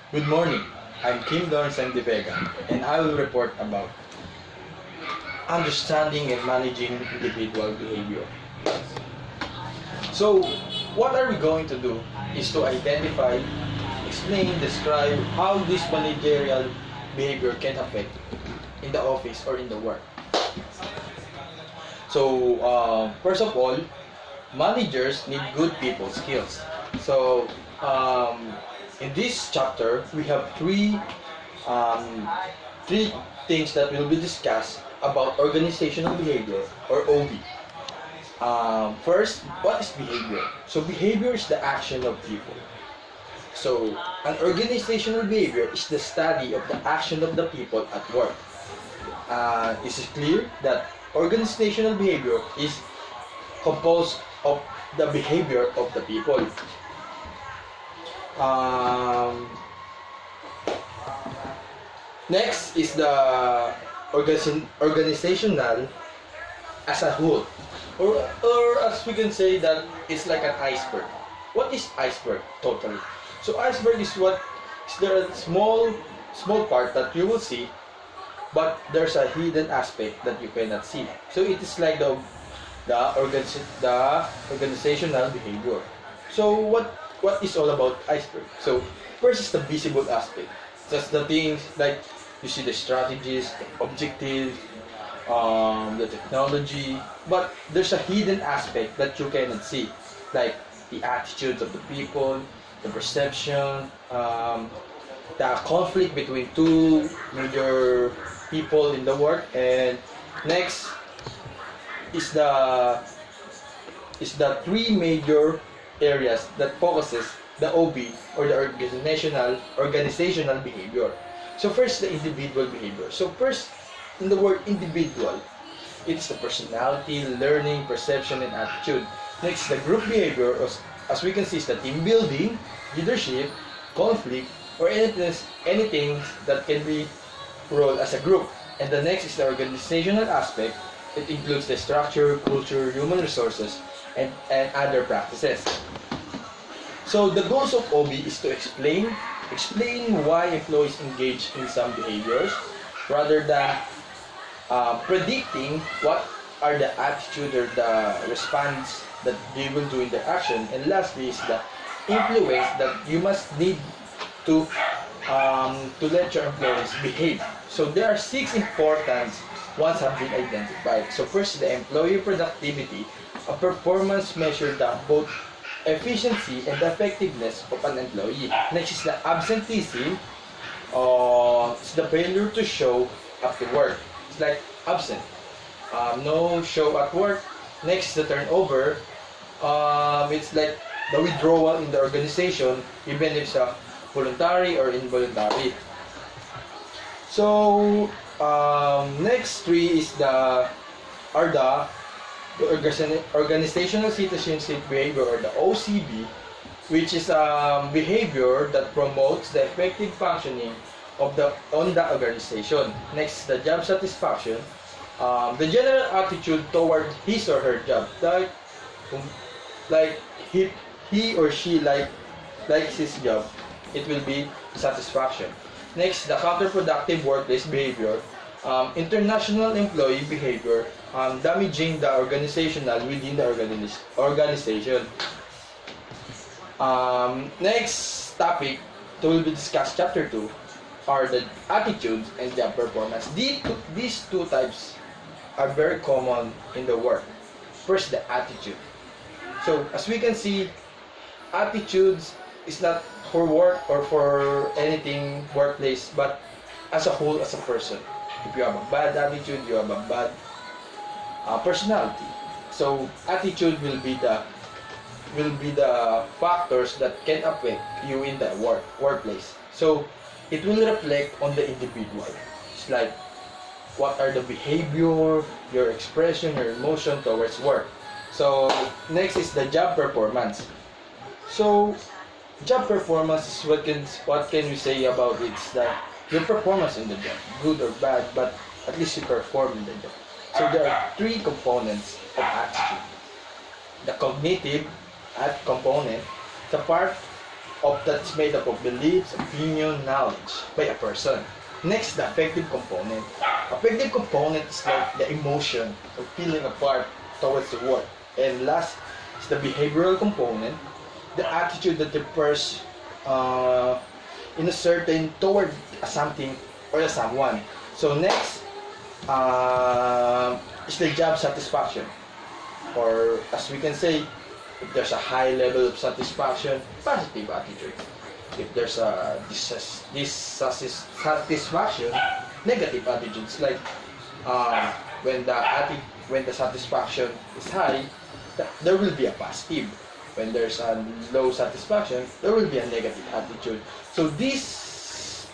Good morning. I'm Kim Dornsang De Vega, and I will report about understanding and managing individual behavior. So, what are we going to do is to identify, explain, describe how this managerial behavior can affect in the office or in the work. So, first of all, managers need good people skills. So, in this chapter, we have um, three things that will be discussed about organizational behavior or OB. First, what is behavior? So, behavior is the action of people. So, an organizational behavior is the study of the action of the people at work. Is it clear that organizational behavior is composed of the behavior of the people? Um, Next is the organizational as a whole, or as we can say that it's like an iceberg. What is iceberg totally? So iceberg is there a small part that you will see, but there's a hidden aspect that you cannot see. So it is like the organizational behavior. So what is all about iceberg? So first is the visible aspect. Just the things like you see the strategies, the objectives, the technology, but there's a hidden aspect that you cannot see, like the attitudes of the people, the perception, the conflict between two major people in the work, and next is the three major areas that focuses the OB or the organizational behavior. So first, the individual behavior. So first, in the word individual, it's the personality, learning, perception, and attitude. Next, the group behavior, as we can see, is the team building, leadership, conflict, or anything that can be rolled as a group. And the next is the organizational aspect. It includes the structure, culture, human resources, and other practices. So the goals of OB is to explain why employees engage in some behaviors rather than predicting what are the attitude or the response that they will do in their action. And lastly is the influence that you must need to let your employees behave. So there are 6 important ones have been identified. So first, the employee productivity, a performance measure that both efficiency and effectiveness of an employee. Next is the absenteeism. It's the failure to show up to work. It's like absent. No show at work. Next, the turnover. It's like the withdrawal in the organization, even if it's voluntary or involuntary. So, next 3 is the organizational citizenship behavior, or the OCB, which is behavior that promotes the effective functioning of the organization. Next, the job satisfaction, the general attitude toward his or her job, like he or she likes his job, it will be satisfaction. Next, the counterproductive workplace behavior, international employee behavior, damaging the organizational within the organization. Next topic that will be discussed, chapter 2, are the attitudes and job performance. These two types are very common in the work. First, the attitude. So as we can see, attitudes is not for work or for anything workplace, but as a whole, as a person. If you have a bad attitude, you have a bad personality. So attitude will be the factors that can affect you in the workplace. So it will reflect on the individual. It's like what are the behavior, your expression, your emotion towards work. So next is the job performance. So job performance is what can we say about it? It's that your performance in the job, good or bad, but at least you perform in the job. So there are 3 components of attitude. The cognitive component, the part that's made up of beliefs, opinion, knowledge by a person. Next, the affective component. Affective component is like the emotion or feeling a part towards the work. And last is the behavioral component, the attitude that refers in a certain toward a something or a someone. So next is the job satisfaction, or as we can say, if there's a high level of satisfaction, positive attitude. If there's a dissatisfaction, negative attitudes. Like when the satisfaction is high, there will be a positive. When there's a low satisfaction, there will be a negative attitude. So this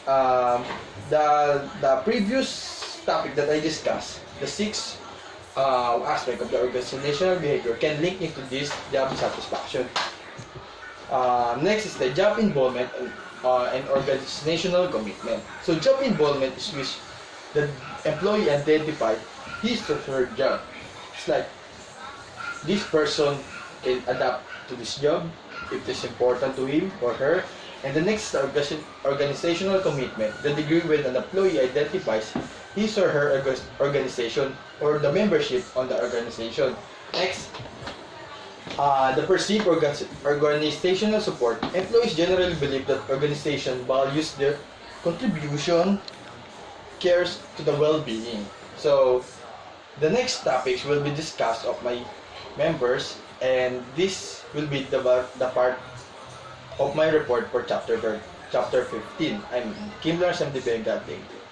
the previous topic that I discussed, the 6 aspect of the organizational behavior, can link into this job satisfaction. Next is the job involvement and organizational commitment. So job involvement is which the employee identified his or her job. It's like this person can adapt to this job if it's important to him or her. And the next is organizational commitment, the degree when an employee identifies his or her organization or the membership on the organization. Next, the perceived organizational support. Employees generally believe that organization values their contribution, cares to the well-being. So, the next topics will be discussed of my members, and this will be the part of my report for chapter 15. I'm Kim Lars M. Thank you.